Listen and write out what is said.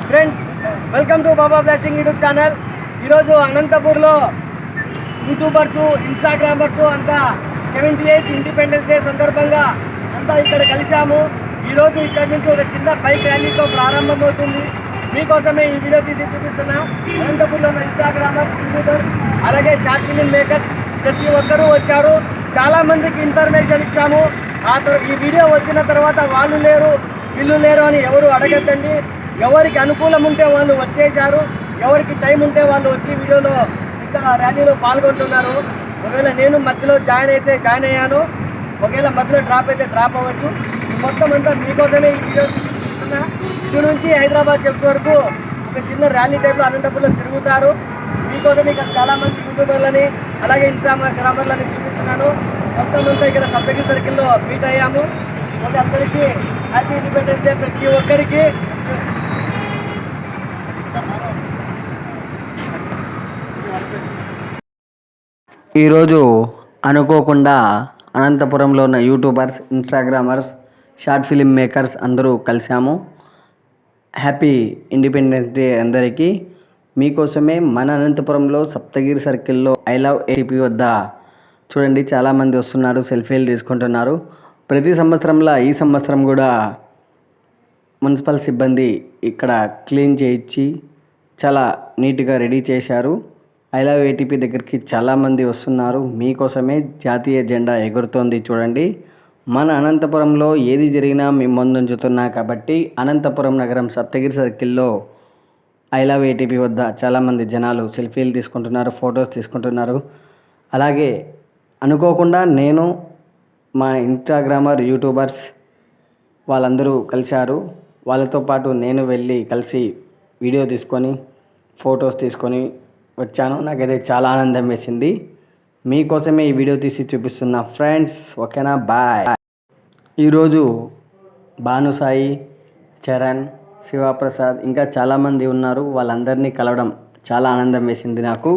Friends, welcome to Baba blasting YouTube channel. ఈరోజు అనంతపూర్లో YouTubers, Instagrammers అంతా 78th ఇండిపెండెన్స్ డే సందర్భంగా అంతా ఇక్కడ కలిసాము. ఈరోజు ఇక్కడ నుంచి ఒక చిన్న బైక్ ర్యాలీతో ప్రారంభమవుతుంది. మీకోసమే ఈ వీడియో తీసి చూపిస్తున్నా. అనంతపూర్లో ఉన్న ఇన్స్టాగ్రామర్, యూట్యూబర్, అలాగే షార్ట్ ఫిలిం మేకర్స్ ప్రతి ఒక్కరూ వచ్చారు. చాలామందికి ఇన్ఫర్మేషన్ ఇచ్చాము. ఈ వీడియో వచ్చిన తర్వాత వాళ్ళు లేరు వీళ్ళు లేరు అని ఎవరు అడగద్దండి. ఎవరికి అనుకూలం ఉంటే వాళ్ళు వచ్చేసారు, ఎవరికి టైం ఉంటే వాళ్ళు వచ్చి వీడియోలో ఇక్కడ ర్యాలీలో పాల్గొంటున్నారు. ఒకవేళ నేను మధ్యలో జాయిన్ అయ్యాను, ఒకవేళ మధ్యలో డ్రాప్ అయితే డ్రాప్ అవ్వచ్చు. మొత్తం అంతా మీకోసమే ఈ వీడియో చూపిస్తున్నా. ఇటు నుంచి హైదరాబాద్ చెప్ వరకు ఒక చిన్న ర్యాలీ టైప్లో అనంతపూర్లో తిరుగుతారు. మీకోసం ఇక్కడ చాలామంది యూట్యూబర్లని అలాగే ఇన్స్టాగ్రామర్లని చూపిస్తున్నాను. మొత్తం అంతా ఇక్కడ సబ్సిడీ సర్కిల్లో మీట్ అయ్యాము. ఓకే, అందరికీ హ్యాపీ ఇండిపెండెన్స్ డే ప్రతి ఒక్కరికి. ఈరోజు అనుకోకుండా అనంతపురంలో ఉన్న YouTubers, Instagrammers, short film makers అందరూ కలిసాము. హ్యాపీ ఇండిపెండెన్స్ డే అందరికీ. మీకోసమే మన అనంతపురంలో సప్తగిరి సర్కిల్లో ఐ లవ్ ఏటీపీ వద్ద చూడండి చాలామంది వస్తున్నారు, సెల్ఫీలు తీసుకుంటున్నారు. ప్రతి సంవత్సరంలో ఈ సంవత్సరం కూడా మున్సిపల్ సిబ్బంది ఇక్కడ క్లీన్ చేయించి చాలా నీట్గా రెడీ చేశారు. ఐ లవ్ ఏటీపీ దగ్గరికి చాలామంది వస్తున్నారు. మీకోసమే జాతీయ జెండా ఎగురుతోంది చూడండి. మన అనంతపురంలో ఏది జరిగినా మేము ముందుంచుతున్నా కాబట్టి అనంతపురం నగరం సప్తగిరి సర్కిల్లో ఐ లవ్ ఏటీపీ వద్ద చాలామంది జనాలు సెల్ఫీలు తీసుకుంటున్నారు, ఫొటోస్ తీసుకుంటున్నారు. అలాగే అనుకోకుండా నేను, మా ఇన్స్టాగ్రామర్, యూట్యూబర్స్ వాళ్ళందరూ కలిశారు. వాళ్ళతో పాటు నేను వెళ్ళి కలిసి వీడియో తీసుకొని ఫొటోస్ తీసుకొని వచ్చాను. నాకైతే చాలా ఆనందం వేసింది. మీకోసమే ఈ వీడియో తీసి చూపిస్తున్నా ఫ్రెండ్స్. ఓకేనా, బాయ్. ఈరోజు భానుసాయి, చరణ్, శివప్రసాద్ ఇంకా చాలామంది ఉన్నారు. వాళ్ళందరినీ కలవడం చాలా ఆనందం వేసింది నాకు.